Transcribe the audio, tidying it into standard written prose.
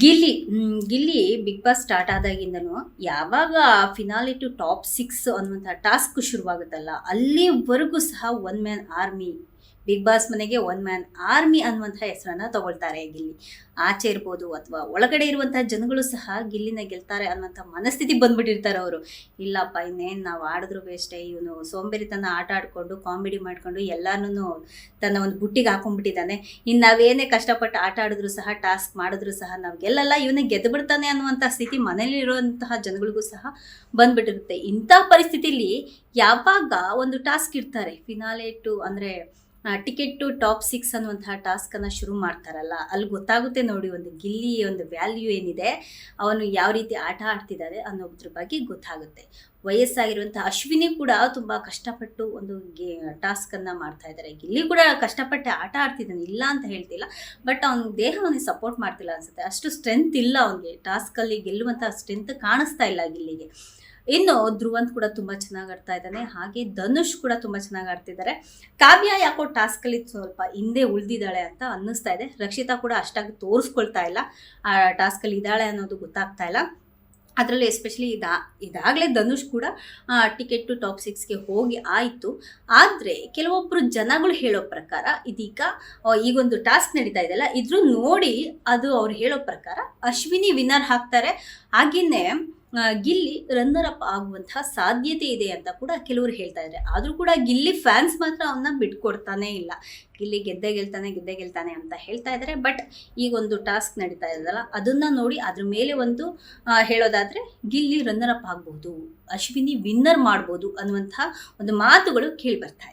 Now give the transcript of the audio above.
Gilli big boss start ಆದಾಗಿಂದನು ಯಾವಾಗ finale to top 6 ಅನ್ನುವಂಥ task ಶುರುವಾಗುತ್ತಲ್ಲ ಅಲ್ಲಿವರೆಗೂ ಸಹ one man army. Bigg Boss ಮನೆಗೆ ಒನ್ ಮ್ಯಾನ್ ಆರ್ಮಿ ಅನ್ನುವಂಥ ಹೆಸರನ್ನ ತಗೊಳ್ತಾರೆ ಗಿಲ್ಲಿ. ಆಚೆ ಇರ್ಬೋದು ಅಥವಾ ಒಳಗಡೆ ಇರುವಂತಹ ಜನಗಳು ಸಹ ಗಿಲ್ಲಿನ ಗೆಲ್ತಾರೆ ಅನ್ನುವಂಥ ಮನಸ್ಥಿತಿ ಬಂದ್ಬಿಟ್ಟಿರ್ತಾರೆ ಅವರು. ಇಲ್ಲಪ್ಪ ಇನ್ನೇನು ನಾವು ಆಡಿದ್ರು ಬೇಷ್ಟೇ, ಇವನು ಸೋಂಬೇರಿತನ ಆಟ ಆಡಿಕೊಂಡು ಕಾಮಿಡಿ ಮಾಡ್ಕೊಂಡು ಎಲ್ಲಾನು ತನ್ನ ಒಂದು ಬುಟ್ಟಿಗೆ ಹಾಕೊಂಡ್ಬಿಟ್ಟಿದ್ದಾನೆ. ಇನ್ನು ನಾವೇನೇ ಕಷ್ಟಪಟ್ಟು ಆಟ ಆಡಿದ್ರು ಸಹ ಟಾಸ್ಕ್ ಮಾಡಿದ್ರು ಸಹ ನಾವು ಗೆಲ್ಲಲ್ಲ, ಇವನೇ ಗೆದ್ದು ಬಿಡ್ತಾನೆ ಅನ್ನುವಂಥ ಸ್ಥಿತಿ ಮನೇಲಿರುವಂತಹ ಜನಗಳಿಗೂ ಸಹ ಬಂದ್ಬಿಟ್ಟಿರುತ್ತೆ. ಇಂಥ ಪರಿಸ್ಥಿತಿಲಿ ಯಾವಾಗ ಒಂದು ಟಾಸ್ಕ್ ಇರ್ತಾರೆ ಫಿನಾಲೆ ಟು ಅಂದರೆ ಟಿಕೆಟ್ ಟು ಟಾಪ್ 6 ಅನ್ನುವಂತಹ ಟಾಸ್ಕನ್ನು ಶುರು ಮಾಡ್ತಾರಲ್ಲ, ಅಲ್ಲಿ ಗೊತ್ತಾಗುತ್ತೆ ನೋಡಿ ಒಂದು ಗಿಲ್ಲಿ ಒಂದು ವ್ಯಾಲ್ಯೂ ಏನಿದೆ, ಅವನು ಯಾವ ರೀತಿ ಆಟ ಆಡ್ತಿದ್ದಾರೆ ಅನ್ನೋದ್ರ ಬಗ್ಗೆ ಗೊತ್ತಾಗುತ್ತೆ. ವಯಸ್ಸಾಗಿರುವಂಥ ಅಶ್ವಿನಿ ಕೂಡ ತುಂಬ ಕಷ್ಟಪಟ್ಟು ಒಂದು ಟಾಸ್ಕನ್ನು ಮಾಡ್ತಾ ಇದ್ದಾರೆ. ಗಿಲ್ಲಿ ಕೂಡ ಕಷ್ಟಪಟ್ಟು ಆಟ ಆಡ್ತಿದ್ದಾನೆ, ಇಲ್ಲ ಅಂತ ಹೇಳ್ತಿಲ್ಲ, ಬಟ್ ಅವ್ನ ದೇಹ ಅವನಿಗೆ ಸಪೋರ್ಟ್ ಮಾಡ್ತಿಲ್ಲ ಅನ್ಸುತ್ತೆ. ಅಷ್ಟು ಸ್ಟ್ರೆಂತ್ ಇಲ್ಲ ಅವನಿಗೆ, ಟಾಸ್ಕಲ್ಲಿ ಗೆಲ್ಲುವಂಥ ಸ್ಟ್ರೆಂತ್ ಕಾಣಿಸ್ತಾ ಇಲ್ಲ ಗಿಲ್ಲಿಗೆ. ಇನ್ನು ಧ್ರುವಂತ್ ಕೂಡ ತುಂಬ ಚೆನ್ನಾಗಿ ಆಡ್ತಾ ಇದ್ದಾನೆ, ಹಾಗೆ ಧನುಷ್ ಕೂಡ ತುಂಬ ಚೆನ್ನಾಗಿ ಆಡ್ತಿದ್ದಾರೆ. ಕಾವ್ಯ ಯಾಕೋ ಟಾಸ್ಕಲ್ಲಿ ಸ್ವಲ್ಪ ಹಿಂದೆ ಉಳಿದಿದ್ದಾಳೆ ಅಂತ ಅನ್ನಿಸ್ತಾ ಇದೆ. ರಕ್ಷಿತಾ ಕೂಡ ಅಷ್ಟಾಗಿ ತೋರಿಸ್ಕೊಳ್ತಾ ಇಲ್ಲ, ಆ ಟಾಸ್ಕಲ್ಲಿ ಇದ್ದಾಳೆ ಅನ್ನೋದು ಗೊತ್ತಾಗ್ತಾ ಇಲ್ಲ. ಅದರಲ್ಲೂ ಎಸ್ಪೆಷಲಿ ಇದಾಗಲೇ ಧನುಷ್ ಕೂಡ ಟಿಕೆಟ್ ಟು ಟಾಪ್ 6ಗೆ ಹೋಗಿ ಆಯಿತು. ಆದರೆ ಕೆಲವೊಬ್ಬರು ಜನಗಳು ಹೇಳೋ ಪ್ರಕಾರ ಇದೀಗ ಈಗೊಂದು ಟಾಸ್ಕ್ ನಡೀತಾ ಇದೆಯಲ್ಲ, ಇದ್ರ ನೋಡಿ ಅದು ಅವ್ರು ಹೇಳೋ ಪ್ರಕಾರ ಅಶ್ವಿನಿ ವಿನ್ನರ್ ಹಾಕ್ತಾರೆ, ಹಾಗೆಯೇ ಗಿಲ್ಲಿ ರನ್ನರ್ ಅಪ್ ಆಗುವಂತಹ ಸಾಧ್ಯತೆ ಇದೆ ಅಂತ ಕೂಡ ಕೆಲವರು ಹೇಳ್ತಾ ಇದ್ದಾರೆ. ಆದರೂ ಕೂಡ ಗಿಲ್ಲಿ ಫ್ಯಾನ್ಸ್ ಮಾತ್ರ ಅವನ್ನ ಬಿಟ್ಕೊಡ್ತಾನೆ ಇಲ್ಲ, ಗಿಲ್ಲಿ ಗೆದ್ದೇ ಗೆಲ್ತಾನೆ ಅಂತ ಹೇಳ್ತಾ ಇದ್ದಾರೆ. ಬಟ್ ಈಗೊಂದು ಟಾಸ್ಕ್ ನಡೀತಾ ಇದ್ದಲ್ಲ, ಅದನ್ನ ನೋಡಿ ಅದ್ರ ಮೇಲೆ ಒಂದು ಹೇಳೋದಾದ್ರೆ ಗಿಲ್ಲಿ ರನ್ನರ್ ಅಪ್ ಆಗ್ಬೋದು, ಅಶ್ವಿನಿ ವಿನ್ನರ್ ಮಾಡ್ಬೋದು ಅನ್ನುವಂತಹ ಒಂದು ಮಾತುಗಳು ಕೇಳಿ ಬರ್ತಾ ಇದೆ.